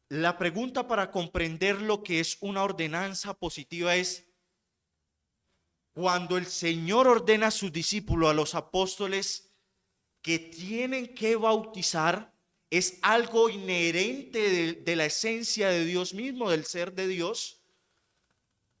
La pregunta para comprender lo que es una ordenanza positiva es: cuando el Señor ordena a sus discípulos, a los apóstoles, que tienen que bautizar, ¿es algo inherente de la esencia de Dios mismo, del ser de Dios?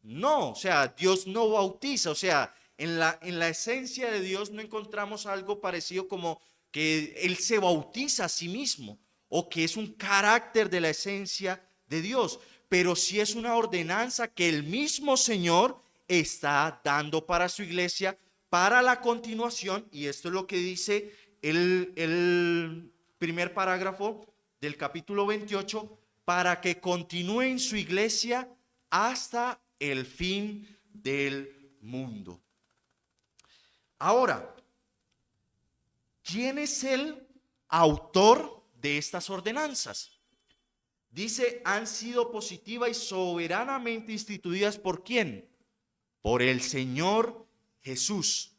No, o sea, Dios no bautiza, o sea, en la esencia de Dios no encontramos algo parecido como que Él se bautiza a sí mismo o que es un carácter de la esencia de Dios, pero sí es una ordenanza que el mismo Señor está dando para su iglesia para la continuación, y esto es lo que dice el primer parágrafo del capítulo 28, para que continúe en su iglesia hasta el fin del mundo. Ahora, ¿quién es el autor de estas ordenanzas? Dice, han sido positiva y soberanamente instituidas ¿por quién? Por el Señor Jesús.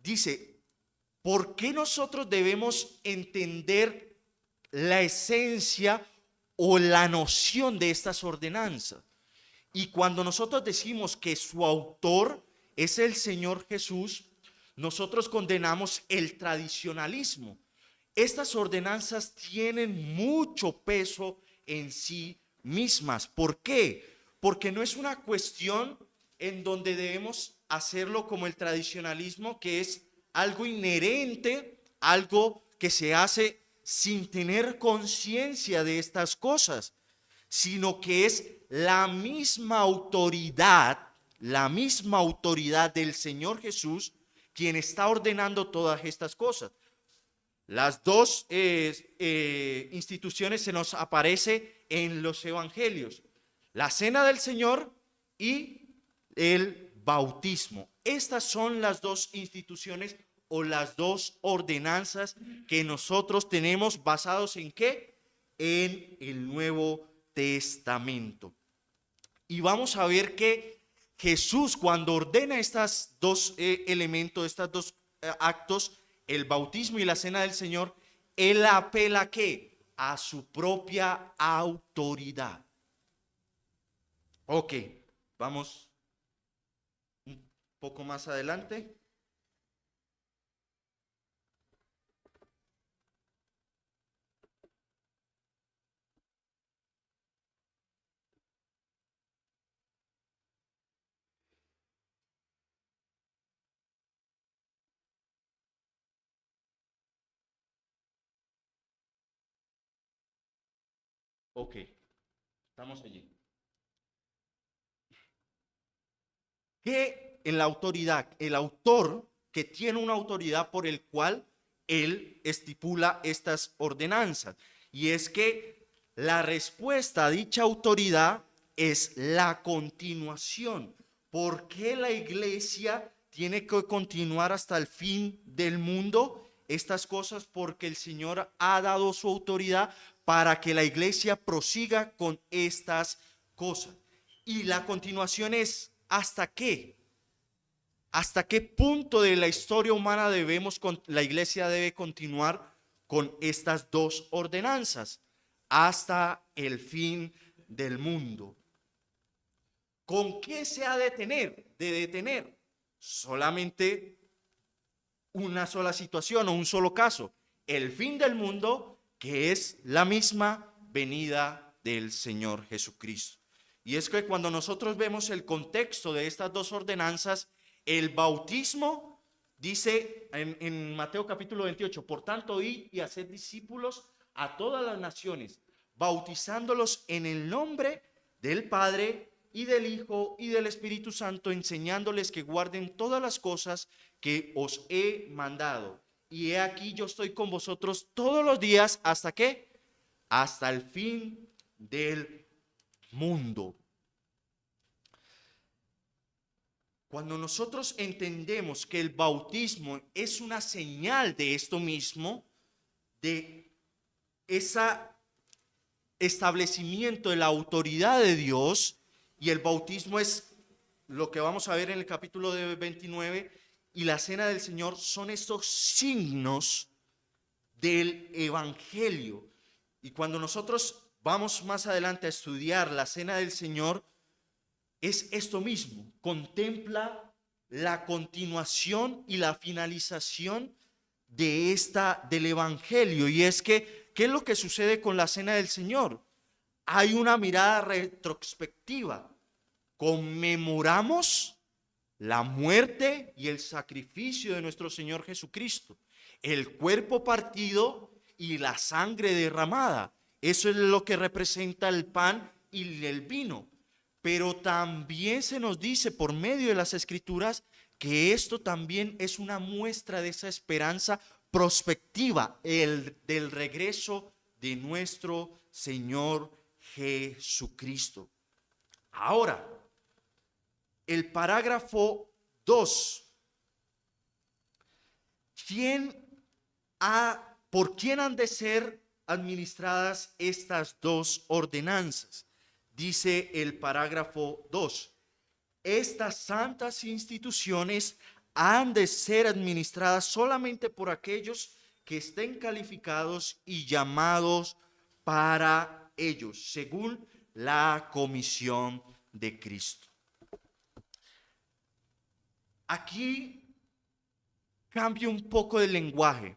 Dice, ¿por qué nosotros debemos entender la esencia o la noción de estas ordenanzas? Y cuando nosotros decimos que su autor es el Señor Jesús, nosotros condenamos el tradicionalismo. Estas ordenanzas tienen mucho peso en sí mismas. ¿Por qué? Porque no es una cuestión en donde debemos hacerlo como el tradicionalismo, que es algo inherente, algo que se hace sin tener conciencia de estas cosas, sino que es la misma autoridad del Señor Jesús quien está ordenando todas estas cosas. Las dos instituciones se nos aparece en los evangelios: la cena del Señor y el bautismo. Estas son las dos instituciones o las dos ordenanzas que nosotros tenemos, basados en ¿qué? En el Nuevo Testamento. Y vamos a ver que Jesús, cuando ordena estos dos elementos, estos dos actos, el bautismo y la cena del Señor, Él apela ¿a qué? A su propia autoridad. Ok, vamos un poco más adelante. Ok, estamos allí. Que en la autoridad, el autor que tiene una autoridad por el cual él estipula estas ordenanzas. Y es que la respuesta a dicha autoridad es la continuación. ¿Por qué la iglesia tiene que continuar hasta el fin del mundo? Estas cosas porque el Señor ha dado su autoridad para que la iglesia prosiga con estas cosas. Y la continuación es ¿hasta qué? ¿Hasta qué punto de la historia humana la iglesia debe continuar con estas dos ordenanzas? Hasta el fin del mundo. ¿Con qué se ha de detener? Solamente una sola situación o un solo caso: el fin del mundo, que es la misma venida del Señor Jesucristo. Y es que cuando nosotros vemos el contexto de estas dos ordenanzas, el bautismo dice en Mateo capítulo 28, por tanto, id y haced discípulos a todas las naciones, bautizándolos en el nombre del Padre y del Hijo y del Espíritu Santo, enseñándoles que guarden todas las cosas que os he mandado. Y he aquí, yo estoy con vosotros todos los días, ¿hasta qué? Hasta el fin del mundo. Cuando nosotros entendemos que el bautismo es una señal de esto mismo, de ese establecimiento de la autoridad de Dios, y el bautismo es lo que vamos a ver en el capítulo 29, y la cena del Señor son estos signos del Evangelio. Y cuando nosotros vamos más adelante a estudiar la Cena del Señor, es esto mismo, contempla la continuación y la finalización del Evangelio. Y es que, ¿qué es lo que sucede con la Cena del Señor? Hay una mirada retrospectiva. Conmemoramos la muerte y el sacrificio de nuestro Señor Jesucristo, el cuerpo partido y la sangre derramada. Eso es lo que representa el pan y el vino. Pero también se nos dice por medio de las Escrituras que esto también es una muestra de esa esperanza prospectiva, del regreso de nuestro Señor Jesucristo. Ahora, el parágrafo 2. ¿Por quién han de ser administradas estas dos ordenanzas? Dice el parágrafo 2. Estas santas instituciones han de ser administradas solamente por aquellos que estén calificados y llamados para ellos, según la comisión de Cristo. Aquí cambio un poco el lenguaje.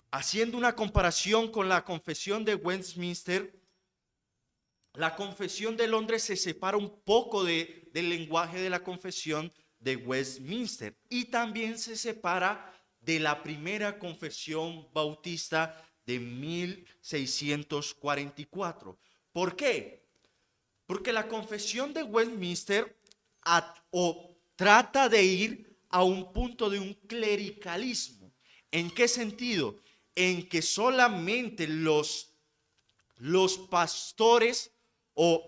Haciendo una comparación con la Confesión de Westminster, la Confesión de Londres se separa un poco del lenguaje de la Confesión de Westminster y también se separa de la primera Confesión Bautista de 1644. ¿Por qué? Porque la Confesión de Westminster trata de ir a un punto de un clericalismo. ¿En qué sentido? En que solamente los pastores o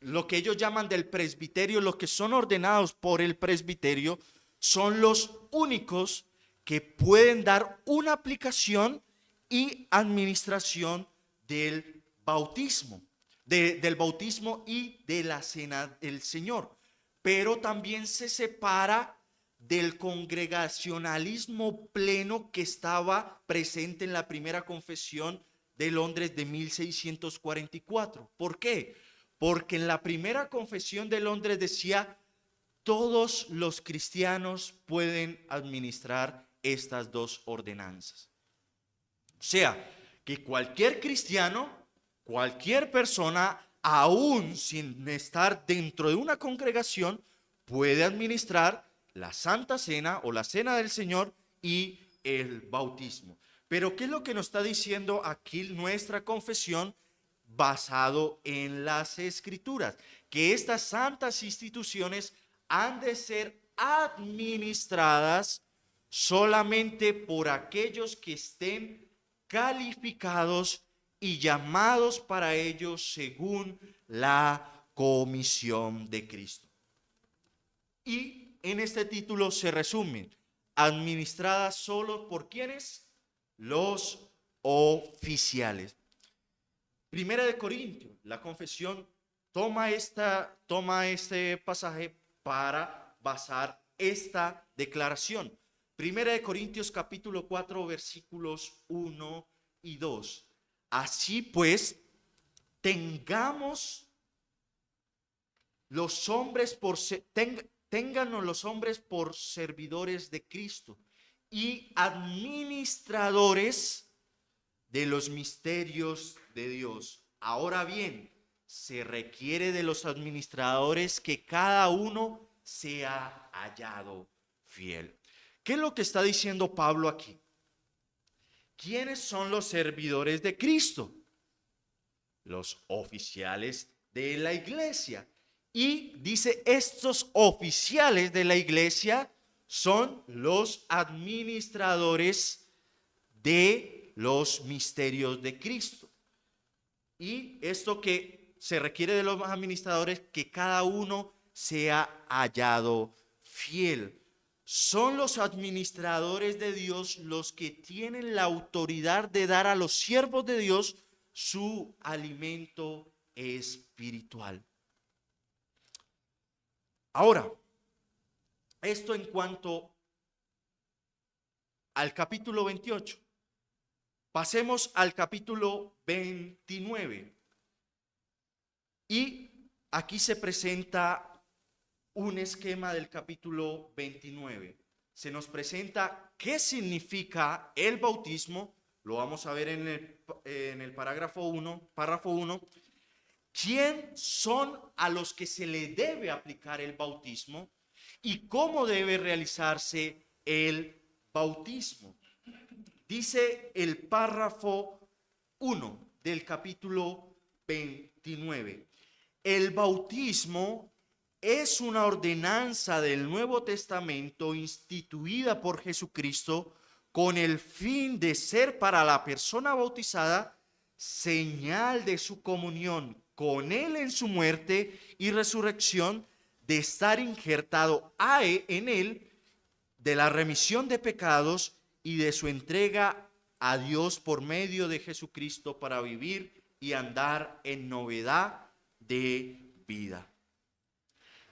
lo que ellos llaman del presbiterio, los que son ordenados por el presbiterio, son los únicos que pueden dar una aplicación y administración del bautismo, del bautismo y de la cena del Señor. Pero también se separa del congregacionalismo pleno que estaba presente en la primera confesión de Londres de 1644. ¿Por qué? Porque en la primera confesión de Londres decía: todos los cristianos pueden administrar estas dos ordenanzas. O sea, que cualquier cristiano, cualquier persona, aún sin estar dentro de una congregación, puede administrar la Santa Cena o la Cena del Señor y el bautismo. Pero ¿qué es lo que nos está diciendo aquí nuestra confesión basado en las Escrituras? Que estas santas instituciones han de ser administradas solamente por aquellos que estén calificados y llamados para ellos según la comisión de Cristo. Y en este título se resumen: administradas solo por ¿quiénes? Los oficiales. Primera de Corintios, la confesión toma este pasaje para basar esta declaración. Primera de Corintios capítulo 4 versículos 1 y 2. Así pues, téngannos los hombres por servidores de Cristo y administradores de los misterios de Dios. Ahora bien, se requiere de los administradores que cada uno sea hallado fiel. ¿Qué es lo que está diciendo Pablo aquí? ¿Quiénes son los servidores de Cristo? Los oficiales de la iglesia. Y dice, estos oficiales de la iglesia son los administradores de los misterios de Cristo. Y esto que se requiere de los administradores, que cada uno sea hallado fiel. Son los administradores de Dios los que tienen la autoridad de dar a los siervos de Dios su alimento espiritual. Ahora, esto en cuanto al capítulo 28. Pasemos al capítulo 29. Y aquí se presenta un esquema del capítulo 29. Se nos presenta qué significa el bautismo. Lo vamos a ver en el párrafo 1. ¿Quién son a los que se le debe aplicar el bautismo? ¿Y cómo debe realizarse el bautismo? Dice el párrafo 1 del capítulo 29. El bautismo es una ordenanza del Nuevo Testamento instituida por Jesucristo con el fin de ser para la persona bautizada señal de su comunión con Él en su muerte y resurrección, de estar injertado en Él, de la remisión de pecados y de su entrega a Dios por medio de Jesucristo para vivir y andar en novedad de vida.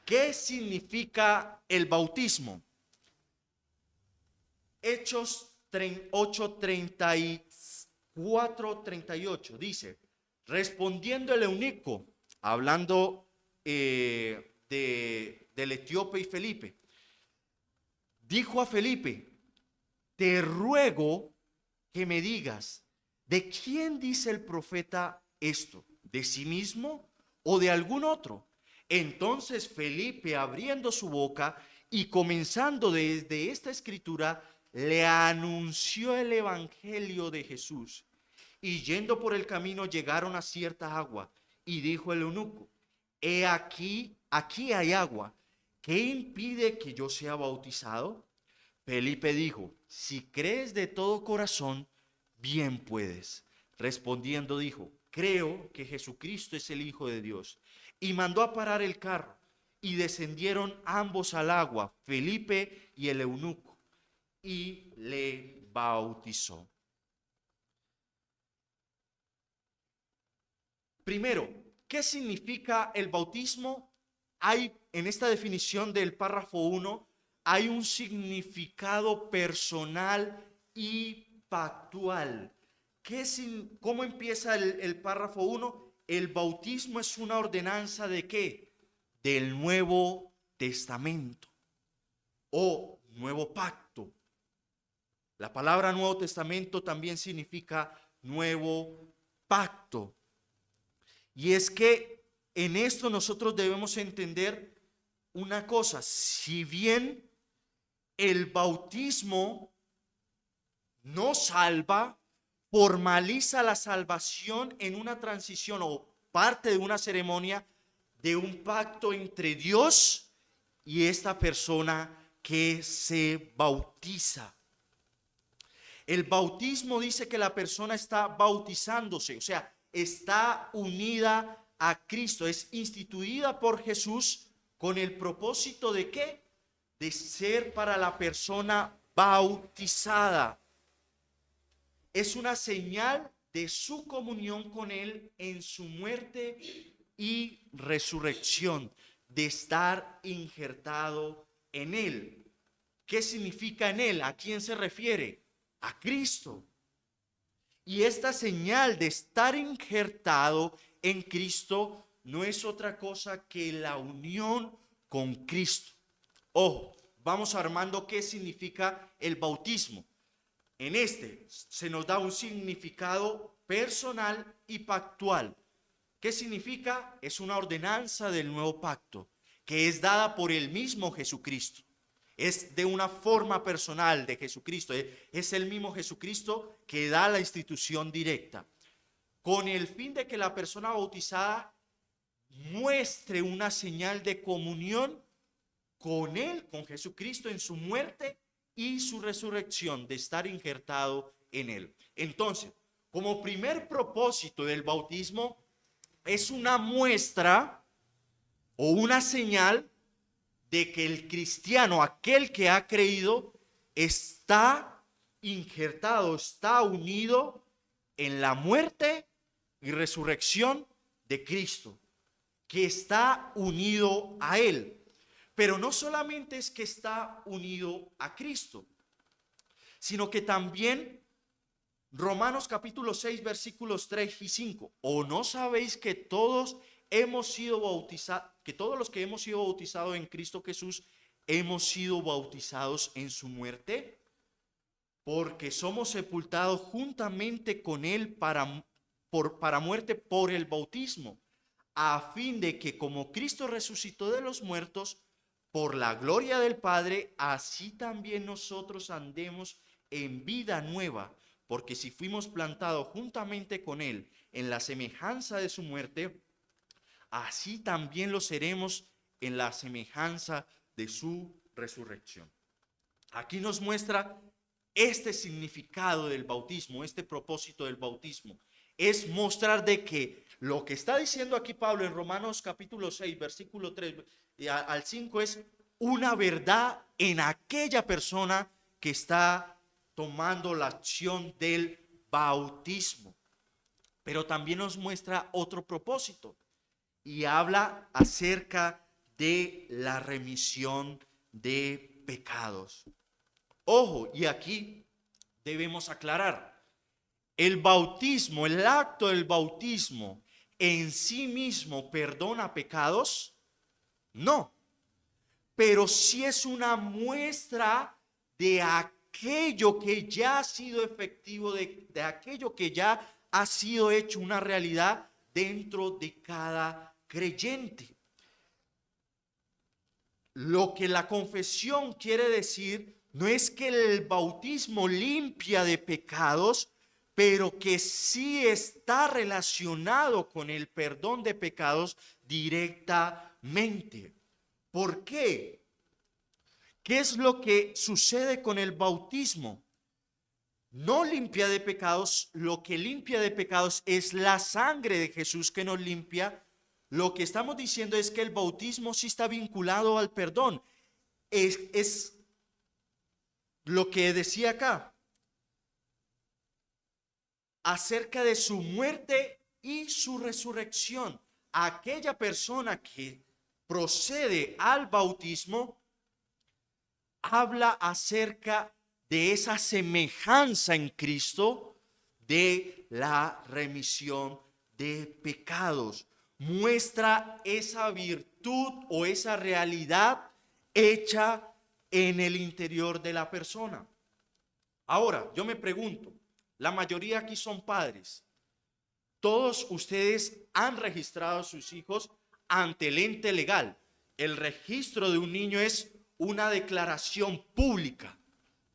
¿Qué significa el bautismo? Hechos 8:34-38 dice: respondiendo el eunuco, hablando del etíope y Felipe, dijo a Felipe: te ruego que me digas, ¿de quién dice el profeta esto? ¿De sí mismo o de algún otro? Entonces Felipe, abriendo su boca y comenzando desde esta escritura, le anunció el evangelio de Jesús. Y yendo por el camino llegaron a cierta agua, y dijo el eunuco: he aquí hay agua, ¿qué impide que yo sea bautizado? Felipe dijo: si crees de todo corazón, bien puedes. Respondiendo dijo: creo que Jesucristo es el Hijo de Dios. Y mandó a parar el carro, y descendieron ambos al agua, Felipe y el eunuco, y le bautizó. Primero, ¿qué significa el bautismo? Hay en esta definición del párrafo 1, hay un significado personal y pactual. ¿Cómo empieza el párrafo 1? El bautismo es una ordenanza ¿de qué? Del Nuevo Testamento o Nuevo Pacto. La palabra Nuevo Testamento también significa Nuevo Pacto. Y es que en esto nosotros debemos entender una cosa: si bien el bautismo no salva, formaliza la salvación en una transición o parte de una ceremonia de un pacto entre Dios y esta persona que se bautiza. El bautismo dice que la persona está bautizándose, o sea, está unida a Cristo, es instituida por Jesús con el propósito ¿de qué? De ser para la persona bautizada. Es una señal de su comunión con Él en su muerte y resurrección, de estar injertado en Él. ¿Qué significa en Él? ¿A quién se refiere? A Cristo. Y esta señal de estar injertado en Cristo no es otra cosa que la unión con Cristo. Ojo, vamos armando qué significa el bautismo. En este se nos da un significado personal y pactual. ¿Qué significa? Es una ordenanza del nuevo pacto que es dada por el mismo Jesucristo. Es de una forma personal de Jesucristo. Es el mismo Jesucristo que da la institución directa, con el fin de que la persona bautizada muestre una señal de comunión con Él, con Jesucristo, en su muerte y su resurrección, de estar injertado en Él. Entonces, como primer propósito del bautismo, es una muestra o una señal de que el cristiano, aquel que ha creído, está injertado, está unido en la muerte y resurrección de Cristo, que está unido a Él. Pero no solamente es que está unido a Cristo, sino que también Romanos capítulo 6, versículos 3 y 5. ¿O no sabéis que todos hemos sido bautizados, que todos los que hemos sido bautizados en Cristo Jesús, hemos sido bautizados en su muerte? Porque somos sepultados juntamente con él para muerte por el bautismo, a fin de que como Cristo resucitó de los muertos por la gloria del Padre, así también nosotros andemos en vida nueva. Porque si fuimos plantados juntamente con él en la semejanza de su muerte, así también lo seremos en la semejanza de su resurrección. Aquí nos muestra este significado del bautismo, este propósito del bautismo. Es mostrar de que lo que está diciendo aquí Pablo en Romanos capítulo 6, versículo 3 al 5 es una verdad en aquella persona que está tomando la acción del bautismo. Pero también nos muestra otro propósito y habla acerca de la remisión de pecados. Ojo, y aquí debemos aclarar, el bautismo, el acto del bautismo en sí mismo perdona pecados, no, pero sí es una muestra de aquello que ya ha sido efectivo, de aquello que ya ha sido hecho una realidad dentro de cada creyente. Lo que la confesión quiere decir no es que el bautismo limpia de pecados, pero que sí está relacionado con el perdón de pecados directamente. ¿Por qué? ¿Qué es lo que sucede con el bautismo? No limpia de pecados, lo que limpia de pecados es la sangre de Jesús que nos limpia. Lo que estamos diciendo es que el bautismo sí está vinculado al perdón. Es lo que decía acá, acerca de su muerte y su resurrección. Aquella persona que procede al bautismo habla acerca de esa semejanza en Cristo de la remisión de pecados. Muestra esa virtud o esa realidad hecha en el interior de la persona. Ahora, yo me pregunto, la mayoría aquí son padres. Todos ustedes han registrado a sus hijos ante el ente legal. El registro de un niño es una declaración pública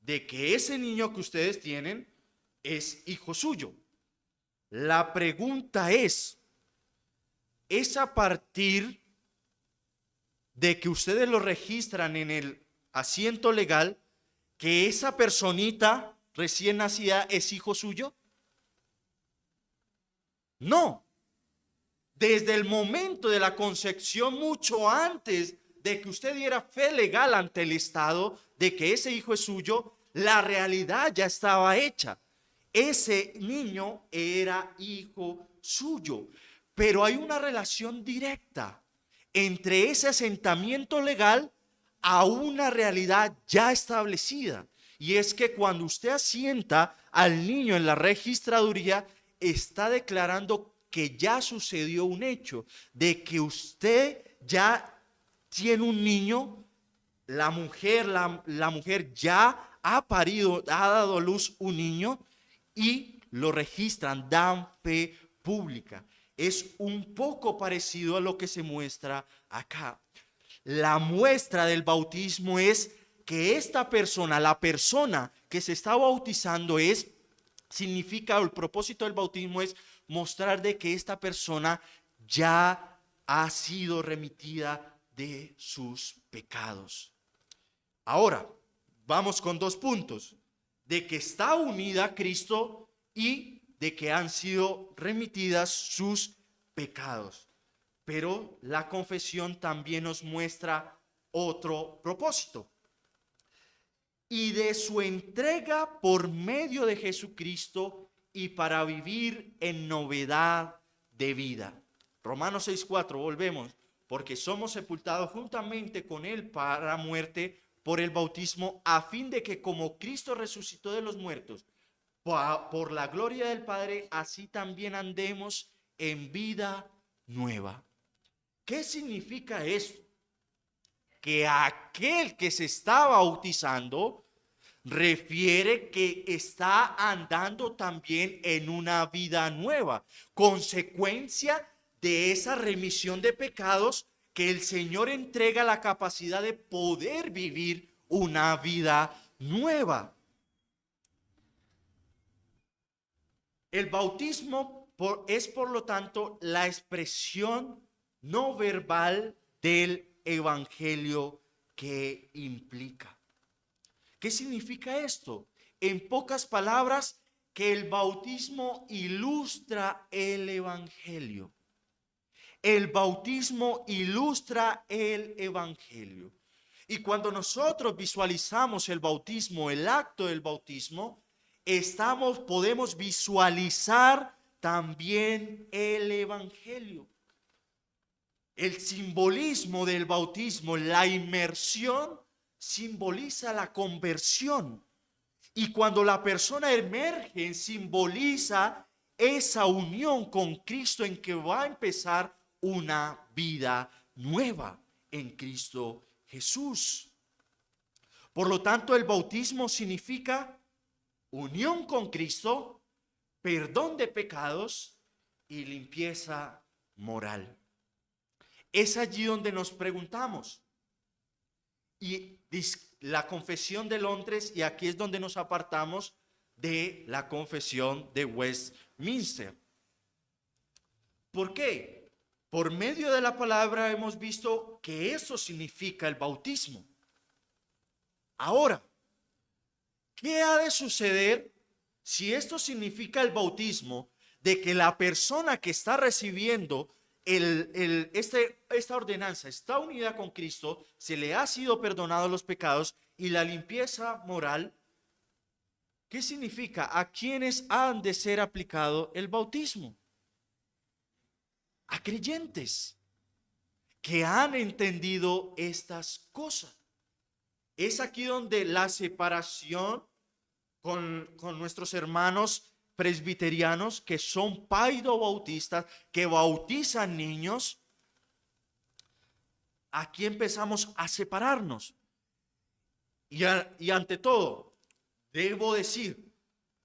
de que ese niño que ustedes tienen es hijo suyo. La pregunta es a partir de que ustedes lo registran en el asiento legal, que esa personita recién nacida es hijo suyo? No. Desde el momento de la concepción, mucho antes de que usted diera fe legal ante el Estado de que ese hijo es suyo, la realidad ya estaba hecha. Ese niño era hijo suyo. Pero hay una relación directa entre ese asentamiento legal a una realidad ya establecida. Y es que cuando usted asienta al niño en la registraduría, está declarando que ya sucedió un hecho, de que usted ya tiene un niño, la mujer ya ha parido, ha dado a luz un niño y lo registran, dan fe pública. Es un poco parecido a lo que se muestra acá. La muestra del bautismo es que esta persona, la persona que se está bautizando significa, o el propósito del bautismo es mostrar de que esta persona ya ha sido remitida de sus pecados. Ahora, vamos con 2 puntos, de que está unida a Cristo y de que han sido remitidas sus pecados. Pero la confesión también nos muestra otro propósito. Y de su entrega por medio de Jesucristo y para vivir en novedad de vida. Romanos 6:4, volvemos. Porque somos sepultados juntamente con él para muerte por el bautismo, a fin de que como Cristo resucitó de los muertos por la gloria del Padre, así también andemos en vida nueva. ¿Qué significa esto? Que aquel que se está bautizando refiere que está andando también en una vida nueva, consecuencia de esa remisión de pecados que el Señor entrega la capacidad de poder vivir una vida nueva. El bautismo es, por lo tanto, la expresión no verbal del evangelio que implica. ¿Qué significa esto? En pocas palabras, que el bautismo ilustra el evangelio. El bautismo ilustra el evangelio. Y cuando nosotros visualizamos el bautismo, el acto del bautismo, podemos visualizar también el evangelio. El simbolismo del bautismo, la inmersión, simboliza la conversión. Y cuando la persona emerge, simboliza esa unión con Cristo en que va a empezar una vida nueva en Cristo Jesús. Por lo tanto, el bautismo significa unión con Cristo, perdón de pecados y limpieza moral. Es allí donde nos preguntamos. Y la confesión de Londres, y aquí es donde nos apartamos de la confesión de Westminster. ¿Por qué? Por medio de la palabra hemos visto que eso significa el bautismo. Ahora, ¿qué ha de suceder si esto significa el bautismo? De que la persona que está recibiendo esta ordenanza está unida con Cristo, se le ha sido perdonado los pecados y la limpieza moral. ¿Qué significa? ¿A quiénes han de ser aplicado el bautismo? A creyentes que han entendido estas cosas. Es aquí donde la separación con nuestros hermanos presbiterianos que son paidobautistas, que bautizan niños, aquí empezamos a separarnos. Y ante todo, debo decir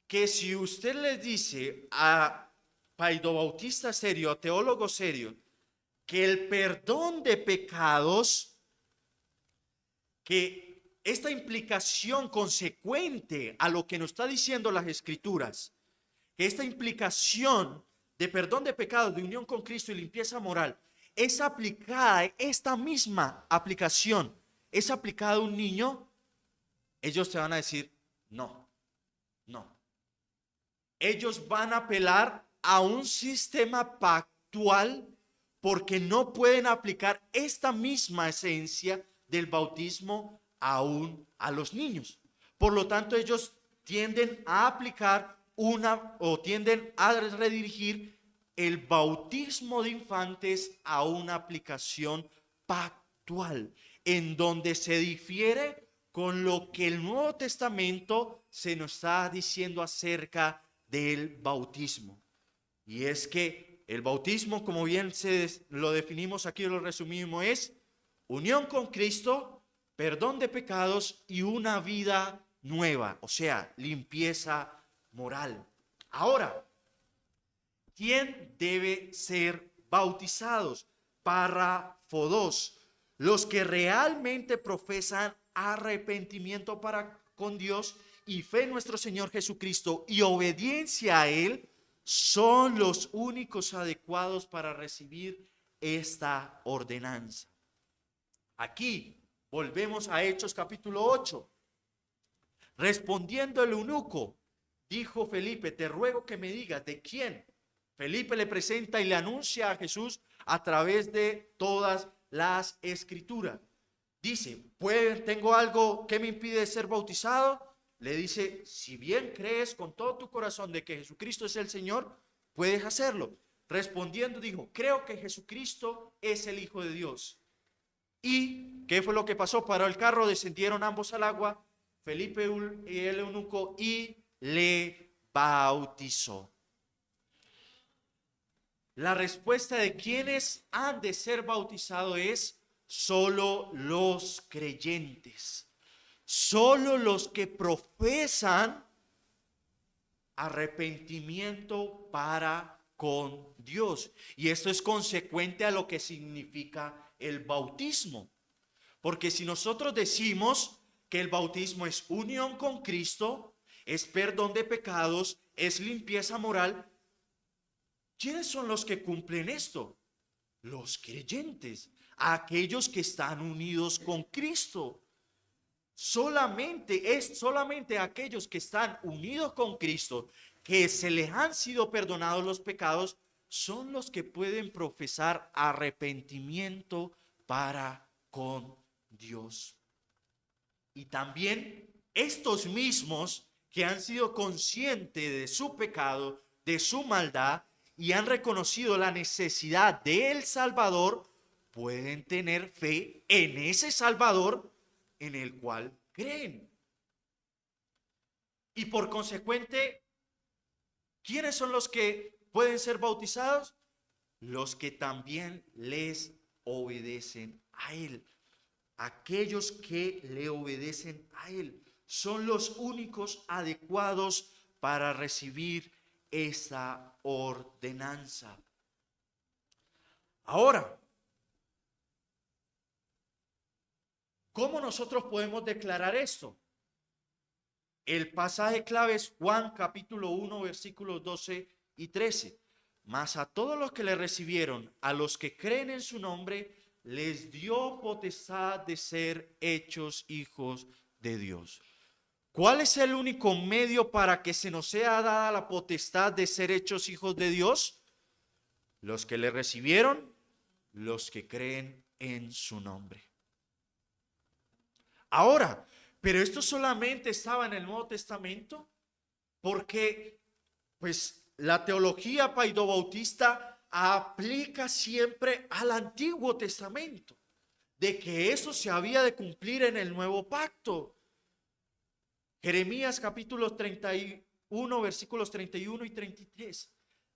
que si usted le dice a paidobautista serio, a teólogo serio, que el perdón de pecados, que esta implicación consecuente a lo que nos está diciendo las Escrituras, que esta implicación de perdón de pecados, de unión con Cristo y limpieza moral, es aplicada, esta misma aplicación es aplicada a un niño, ellos te van a decir, no. Ellos van a apelar a un sistema pactual porque no pueden aplicar esta misma esencia del bautismo aún a los niños. Por lo tanto, ellos tienden a aplicar tienden a redirigir el bautismo de infantes a una aplicación pactual, en donde se difiere con lo que el Nuevo Testamento se nos está diciendo acerca del bautismo. Y es que el bautismo, como bien lo definimos aquí, lo resumimos, es unión con Cristo, perdón de pecados y una vida nueva, o sea, limpieza moral. Ahora, ¿quién debe ser bautizados? Párrafo 2. Los que realmente profesan arrepentimiento para con Dios y fe en nuestro Señor Jesucristo y obediencia a Él son los únicos adecuados para recibir esta ordenanza. Aquí volvemos a Hechos capítulo 8. Respondiendo el eunuco, dijo Felipe, te ruego que me digas de quién. Felipe le presenta y le anuncia a Jesús a través de todas las Escrituras. Dice, ¿tengo algo que me impide ser bautizado? Le dice, si bien crees con todo tu corazón de que Jesucristo es el Señor, puedes hacerlo. Respondiendo dijo, creo que Jesucristo es el Hijo de Dios. ¿Y qué fue lo que pasó? Paró el carro, descendieron ambos al agua, Felipe y el eunuco, y le bautizó. La respuesta de quienes han de ser bautizados es solo los creyentes, solo los que profesan arrepentimiento para con Dios. Y esto es consecuente a lo que significa el bautismo. Porque si nosotros decimos que el bautismo es unión con Cristo, es perdón de pecados, es limpieza moral, ¿quiénes son los que cumplen esto? Los creyentes, aquellos que están unidos con Cristo. Solamente aquellos que están unidos con Cristo, que se les han sido perdonados los pecados, son los que pueden profesar arrepentimiento para con Dios. Y también estos mismos que han sido conscientes de su pecado, de su maldad, y han reconocido la necesidad del Salvador, pueden tener fe en ese Salvador en el cual creen. Y por consecuente, ¿quiénes son los que pueden ser bautizados? Los que también les obedecen a Él. Aquellos que le obedecen a Él son los únicos adecuados para recibir esta ordenanza. Ahora, ¿cómo nosotros podemos declarar esto? El pasaje clave es Juan capítulo 1 versículos 12 y 13. Mas a todos los que le recibieron, a los que creen en su nombre, les dio potestad de ser hechos hijos de Dios. ¿Cuál es el único medio para que se nos sea dada la potestad de ser hechos hijos de Dios? Los que le recibieron, los que creen en su nombre. Ahora, pero esto solamente estaba en el Nuevo Testamento, porque pues la teología paidobautista aplica siempre al Antiguo Testamento, de que eso se había de cumplir en el Nuevo Pacto. Jeremías capítulo 31, versículos 31 y 33.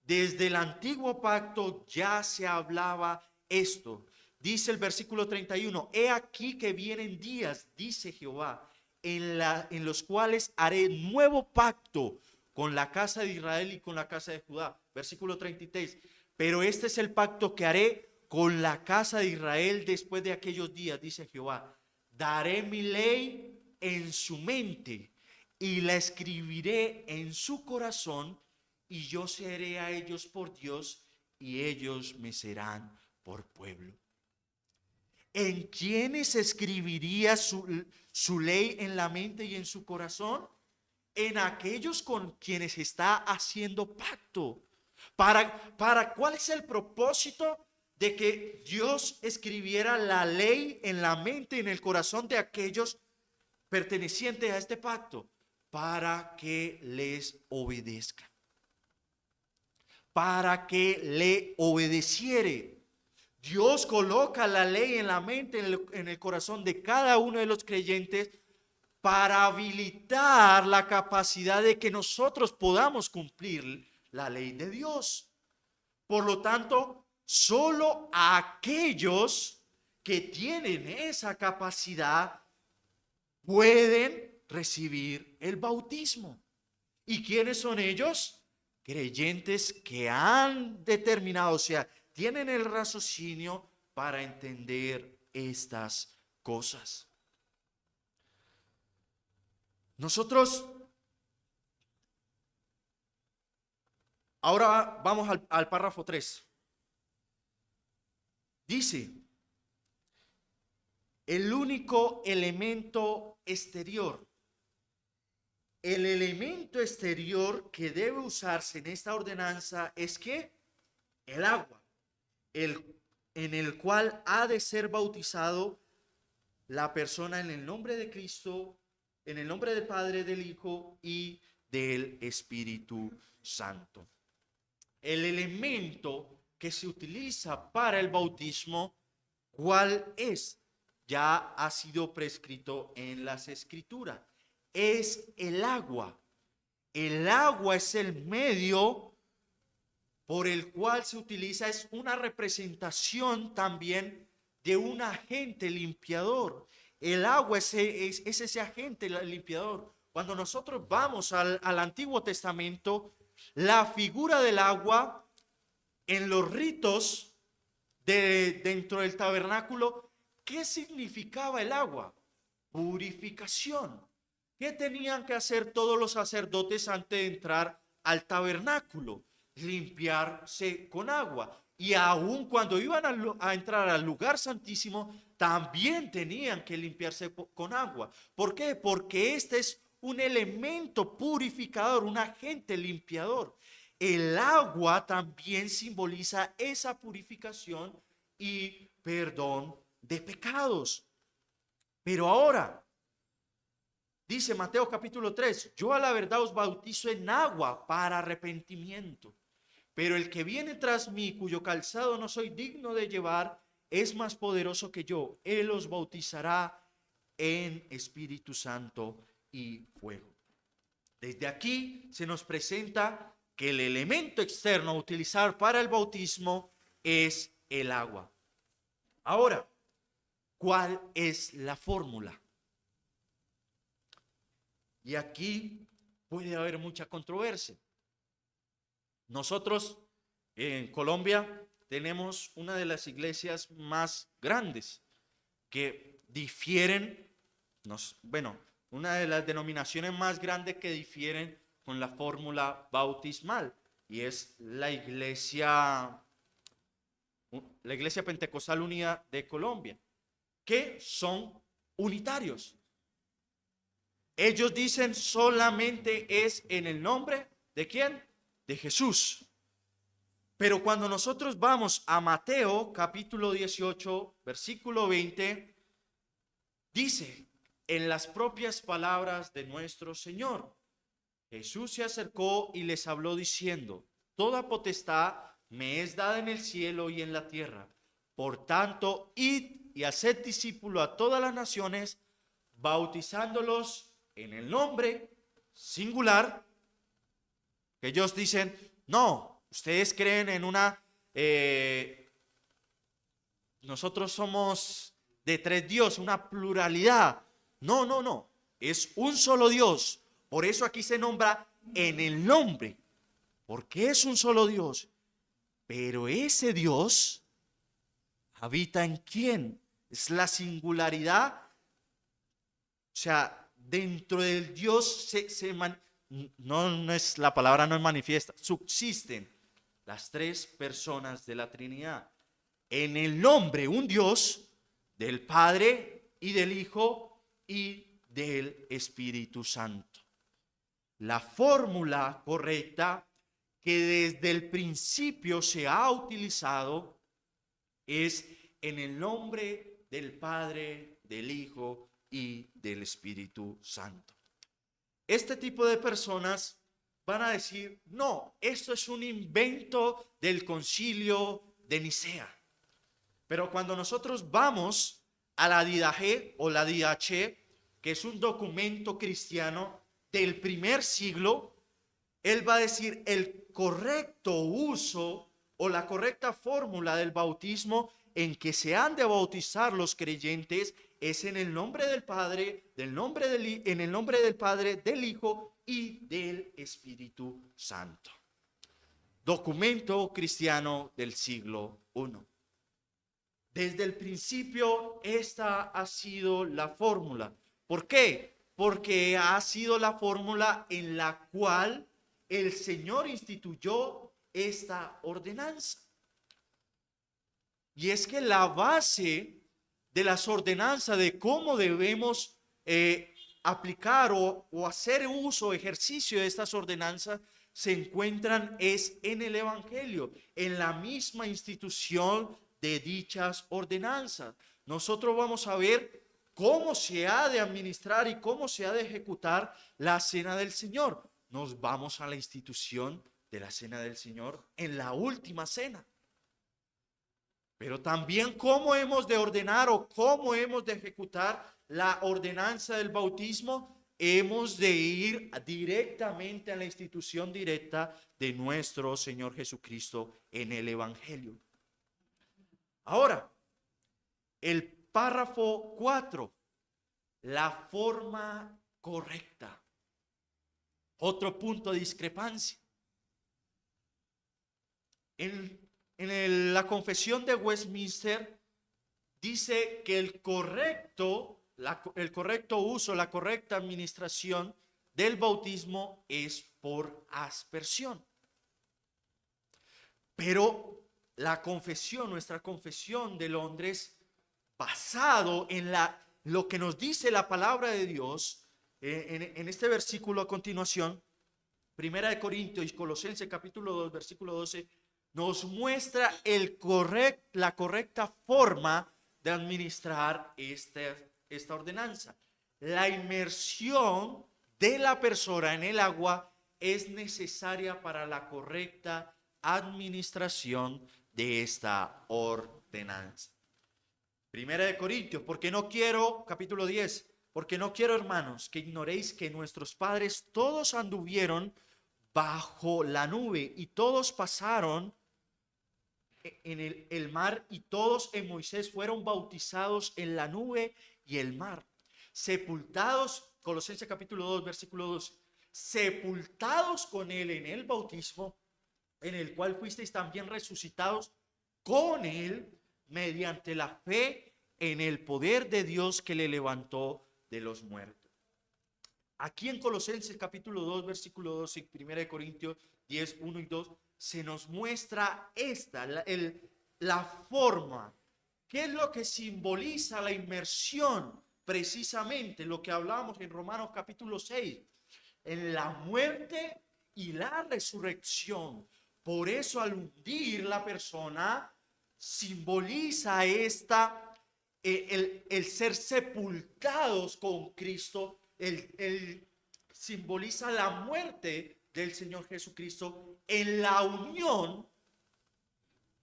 Desde el Antiguo Pacto ya se hablaba esto. Dice el versículo 31, he aquí que vienen días, dice Jehová, en los cuales haré nuevo pacto con la casa de Israel y con la casa de Judá. Versículo 33, pero este es el pacto que haré con la casa de Israel después de aquellos días, dice Jehová. Daré mi ley en su mente y la escribiré en su corazón, y yo seré a ellos por Dios y ellos me serán por pueblo. ¿En quiénes escribiría su ley en la mente y en su corazón? En aquellos con quienes está haciendo pacto. ¿Cuál es el propósito de que Dios escribiera la ley en la mente y en el corazón de aquellos pertenecientes a este pacto? Para que les obedezcan. Para que le obedeciere. Dios coloca la ley en la mente, en el corazón de cada uno de los creyentes para habilitar la capacidad de que nosotros podamos cumplir la ley de Dios. Por lo tanto, solo aquellos que tienen esa capacidad pueden recibir el bautismo. ¿Y quiénes son ellos? Creyentes que han determinado, o sea, tienen el raciocinio para entender estas cosas. Nosotros, ahora vamos al párrafo 3. Dice, el único elemento exterior. El elemento exterior que debe usarse en esta ordenanza es que el agua, en el cual ha de ser bautizado la persona en el nombre de Cristo, en el nombre del Padre, del Hijo y del Espíritu Santo. El elemento que se utiliza para el bautismo, ¿cuál es? Ya ha sido prescrito en las Escrituras. Es el agua. el agua es el medio por el cual se utiliza, es una representación también de un agente limpiador. El agua es ese agente limpiador. Cuando nosotros vamos al Antiguo Testamento, la figura del agua en los ritos dentro del tabernáculo, ¿qué significaba el agua? Purificación. ¿Qué tenían que hacer todos los sacerdotes antes de entrar al tabernáculo? Limpiarse con agua. Y aun cuando iban a entrar al lugar santísimo, también tenían que limpiarse con agua. ¿Por qué? Porque este es un elemento purificador, un agente limpiador. El agua también simboliza esa purificación y perdón de pecados. Pero ahora, dice Mateo capítulo 3, yo a la verdad os bautizo en agua para arrepentimiento. Pero el que viene tras mí, cuyo calzado no soy digno de llevar, es más poderoso que yo. Él os bautizará en Espíritu Santo y fuego. Desde aquí se nos presenta que el elemento externo a utilizar para el bautismo es el agua. Ahora, ¿cuál es la fórmula? Y aquí puede haber mucha controversia. Nosotros en Colombia tenemos una de las iglesias más grandes que difieren, una de las denominaciones más grandes que difieren con la fórmula bautismal, y es la Iglesia Pentecostal Unida de Colombia, que son unitarios. Ellos dicen solamente es en el nombre ¿de quién? De Jesús. Pero cuando nosotros vamos a Mateo capítulo 18, versículo 20, dice en las propias palabras de nuestro Señor, Jesús se acercó y les habló diciendo, toda potestad me es dada en el cielo y en la tierra. Por tanto, id y haced discípulo a todas las naciones, bautizándolos en el nombre singular. Que ellos dicen, no, ustedes creen en nosotros somos de tres dioses, una pluralidad. No, es un solo Dios. Por eso aquí se nombra en el nombre, porque es un solo Dios. Pero ese Dios habita en quién? Es la singularidad. O sea, dentro del Dios no es la palabra, no es manifiesta, subsisten las tres personas de la Trinidad. En el nombre, un Dios, del Padre y del Hijo y del Espíritu Santo. La fórmula correcta que desde el principio se ha utilizado es en el nombre del Padre, del Hijo y del Espíritu Santo. Este tipo de personas van a decir, no, esto es un invento del concilio de Nicea. Pero cuando nosotros vamos a la Didache o la Didache, que es un documento cristiano del primer siglo, él va a decir el correcto uso o la correcta fórmula del bautismo en que se han de bautizar los creyentes es en el nombre del Padre, en el nombre del Padre, del Hijo y del Espíritu Santo. Documento cristiano del siglo I. Desde el principio esta ha sido la fórmula. ¿Por qué? Porque ha sido la fórmula en la cual el Señor instituyó esta ordenanza. Y es que la base de las ordenanzas de cómo debemos aplicar o hacer uso, ejercicio de estas ordenanzas, se encuentran es en el Evangelio, en la misma institución de dichas ordenanzas. Nosotros vamos a ver cómo se ha de administrar y cómo se ha de ejecutar la cena del Señor. Nos vamos a la institución de la cena del Señor en la última cena. Pero también cómo hemos de ordenar o cómo hemos de ejecutar la ordenanza del bautismo hemos de ir directamente a la institución directa de nuestro Señor Jesucristo en el Evangelio. Ahora, el párrafo 4, la forma correcta. Otro punto de discrepancia. La confesión de Westminster dice que el correcto uso, la correcta administración del bautismo es por aspersión. Pero nuestra confesión de Londres, basado en lo que nos dice la palabra de Dios, en este versículo a continuación, Primera de Corintios y Colosenses capítulo 2, versículo 12, nos muestra la correcta forma de administrar esta ordenanza. La inmersión de la persona en el agua es necesaria para la correcta administración de esta ordenanza. Primera de Corintios, capítulo 10, porque no quiero, hermanos, que ignoréis que nuestros padres todos anduvieron bajo la nube y todos pasaron en el mar, y todos en Moisés fueron bautizados en la nube y el mar, sepultados, Colosenses capítulo 2, versículo 2, sepultados con él en el bautismo, en el cual fuisteis también resucitados con él mediante la fe en el poder de Dios que le levantó de los muertos. Aquí en Colosenses capítulo 2, versículo 2 y 1 Corintios 10, 1 y 2, se nos muestra la forma. ¿Qué es lo que simboliza la inmersión? Precisamente lo que hablamos en Romanos capítulo 6, en la muerte y la resurrección. Por eso al hundir la persona simboliza el ser sepultados con Cristo, simboliza la muerte del Señor Jesucristo en la unión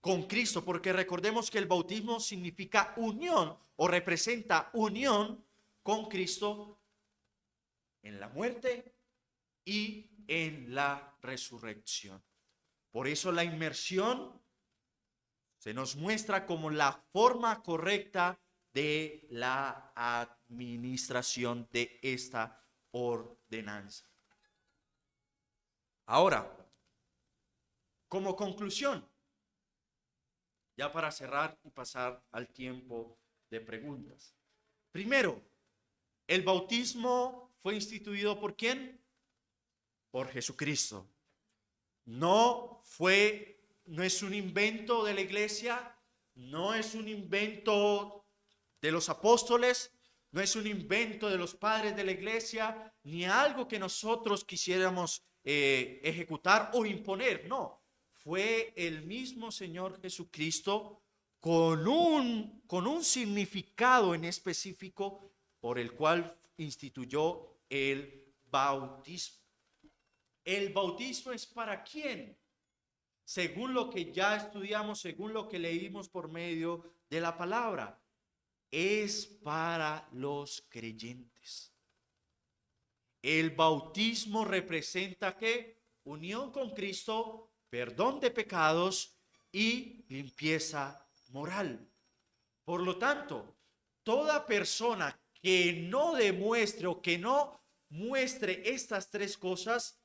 con Cristo, porque recordemos que el bautismo significa unión o representa unión con Cristo en la muerte y en la resurrección. Por eso la inmersión se nos muestra como la forma correcta de la administración de esta ordenanza. Ahora, como conclusión, ya para cerrar y pasar al tiempo de preguntas. Primero, el bautismo fue instituido ¿por quién? Por Jesucristo. No es un invento de la iglesia, no es un invento de los apóstoles, no es un invento de los padres de la iglesia, ni algo que nosotros quisiéramos ejecutar o imponer. No, fue el mismo Señor Jesucristo con un significado en específico por el cual instituyó el bautismo. ¿El bautismo es para quién? Según lo que ya estudiamos, según lo que leímos por medio de la palabra, es para los creyentes. El bautismo representa ¿qué? Unión con Cristo, perdón de pecados y limpieza moral. Por lo tanto, toda persona que no demuestre o que no muestre estas tres cosas,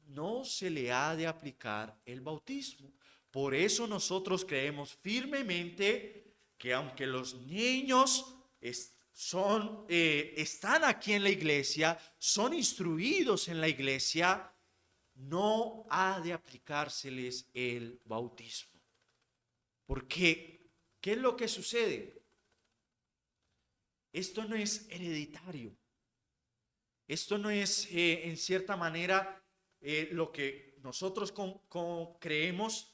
no se le ha de aplicar el bautismo. Por eso nosotros creemos firmemente que aunque los niños están aquí en la iglesia, son instruidos en la iglesia, no ha de aplicárseles el bautismo. Porque, ¿qué es lo que sucede? Esto no es hereditario. Esto no es, en cierta manera, lo que nosotros creemos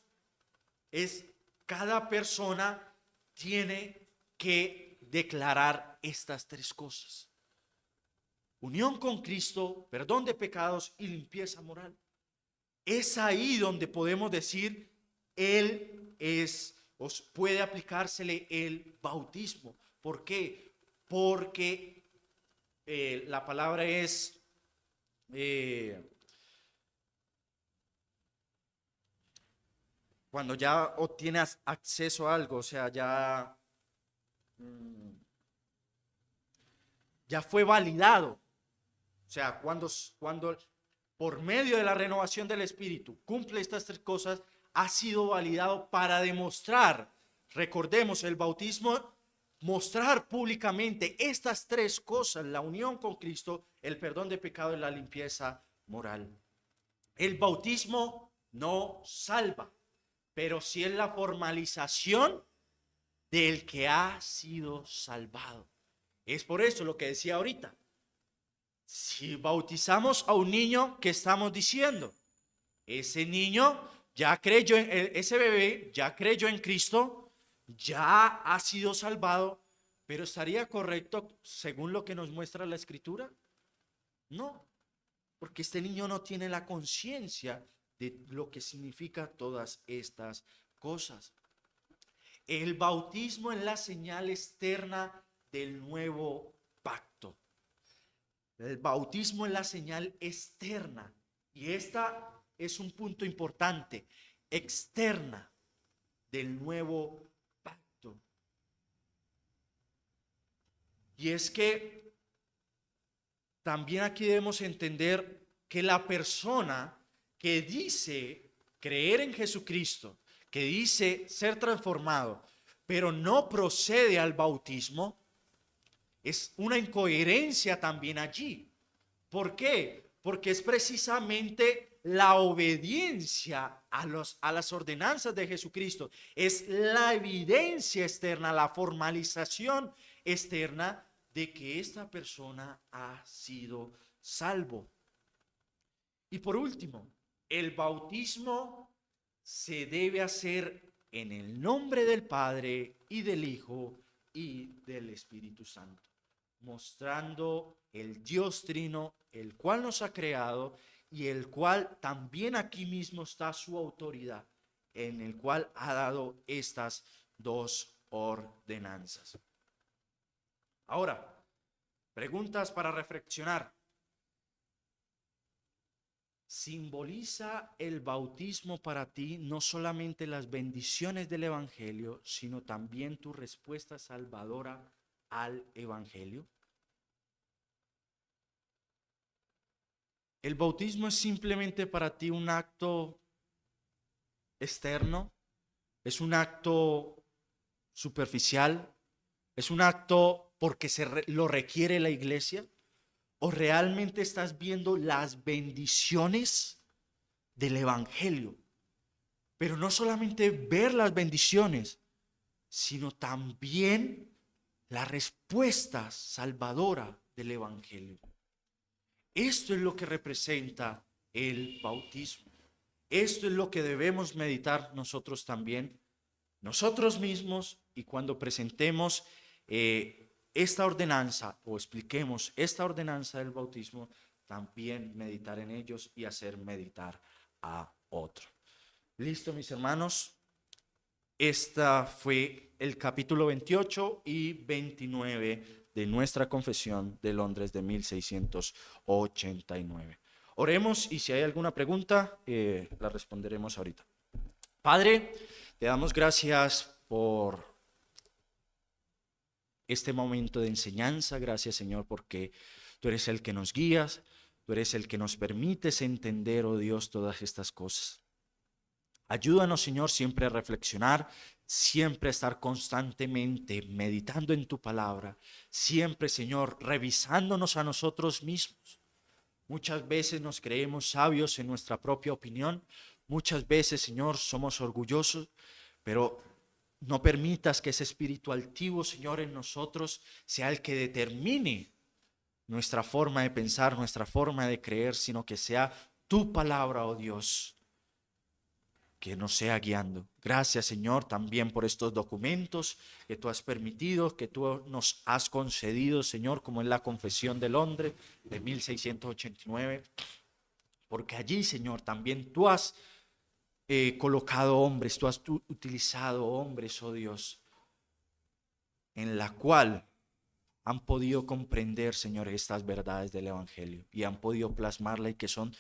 es cada persona tiene que declarar estas tres cosas: unión con Cristo, perdón de pecados y limpieza moral. Es ahí donde podemos decir puede aplicársele el bautismo. ¿Por qué? Porque la palabra es eh, cuando ya obtienes acceso a algo, o sea, mm, ya fue validado. O sea, cuando por medio de la renovación del Espíritu cumple estas tres cosas, ha sido validado para demostrar, recordemos, el bautismo, mostrar públicamente estas tres cosas: la unión con Cristo, el perdón de pecado y la limpieza moral. El bautismo no salva, pero sí es la formalización del que ha sido salvado. Es por eso lo que decía ahorita. Si bautizamos a un niño, ¿qué estamos diciendo? Ese niño ya creyó ese bebé ya creyó en Cristo, ya ha sido salvado, pero ¿estaría correcto según lo que nos muestra la Escritura? No, porque este niño no tiene la conciencia de lo que significa todas estas cosas. El bautismo es la señal externa del nuevo pacto. El bautismo es la señal externa, y esta es un punto importante, externa del nuevo pacto. Y es que también aquí debemos entender que la persona que dice creer en Jesucristo, que dice ser transformado, pero no procede al bautismo, es una incoherencia también allí. ¿Por qué? Porque es precisamente la obediencia a las ordenanzas de Jesucristo. Es la evidencia externa, la formalización externa de que esta persona ha sido salvo. Y por último, el bautismo se debe hacer en el nombre del Padre y del Hijo y del Espíritu Santo, mostrando el Dios Trino, el cual nos ha creado y el cual también aquí mismo está su autoridad, en el cual ha dado estas dos ordenanzas. Ahora, preguntas para reflexionar. ¿Simboliza el bautismo para ti no solamente las bendiciones del Evangelio, sino también tu respuesta salvadora al Evangelio? ¿El bautismo es simplemente para ti un acto externo? ¿Es un acto superficial? ¿Es un acto porque lo requiere la iglesia? ¿O realmente estás viendo las bendiciones del Evangelio? Pero no solamente ver las bendiciones, sino también la respuesta salvadora del Evangelio. Esto es lo que representa el bautismo. Esto es lo que debemos meditar nosotros también, nosotros mismos, y cuando presentemos esta ordenanza o expliquemos esta ordenanza del bautismo, también meditar en ellos y hacer meditar a otro. Listo, mis hermanos. Esta fue el capítulo 28 y 29 de nuestra confesión de Londres de 1689. Oremos, y si hay alguna pregunta, la responderemos ahorita. Padre, te damos gracias por este momento de enseñanza. Gracias, Señor, porque tú eres el que nos guías, tú eres el que nos permites entender, oh Dios, todas estas cosas. Ayúdanos, Señor, siempre a reflexionar, siempre a estar constantemente meditando en tu palabra, siempre, Señor, revisándonos a nosotros mismos. Muchas veces nos creemos sabios en nuestra propia opinión, muchas veces, Señor, somos orgullosos, pero no permitas que ese espíritu altivo, Señor, en nosotros sea el que determine nuestra forma de pensar, nuestra forma de creer, sino que sea tu palabra, oh Dios, que nos sea guiando. Gracias, Señor, también por estos documentos que tú has permitido, que tú nos has concedido, Señor, como en la Confesión de Londres de 1689, porque allí, Señor, también tú has colocado hombres, tú has utilizado hombres, oh Dios, en la cual han podido comprender, Señor, estas verdades del Evangelio y han podido plasmarla y que son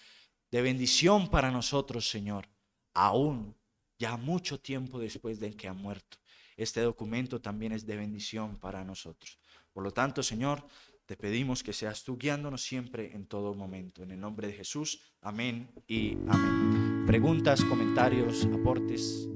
de bendición para nosotros, Señor, aún ya mucho tiempo después de que han muerto. Este documento también es de bendición para nosotros. Por lo tanto, Señor, te pedimos que seas tú guiándonos siempre en todo momento. En el nombre de Jesús, amén y amén. Preguntas, comentarios, aportes.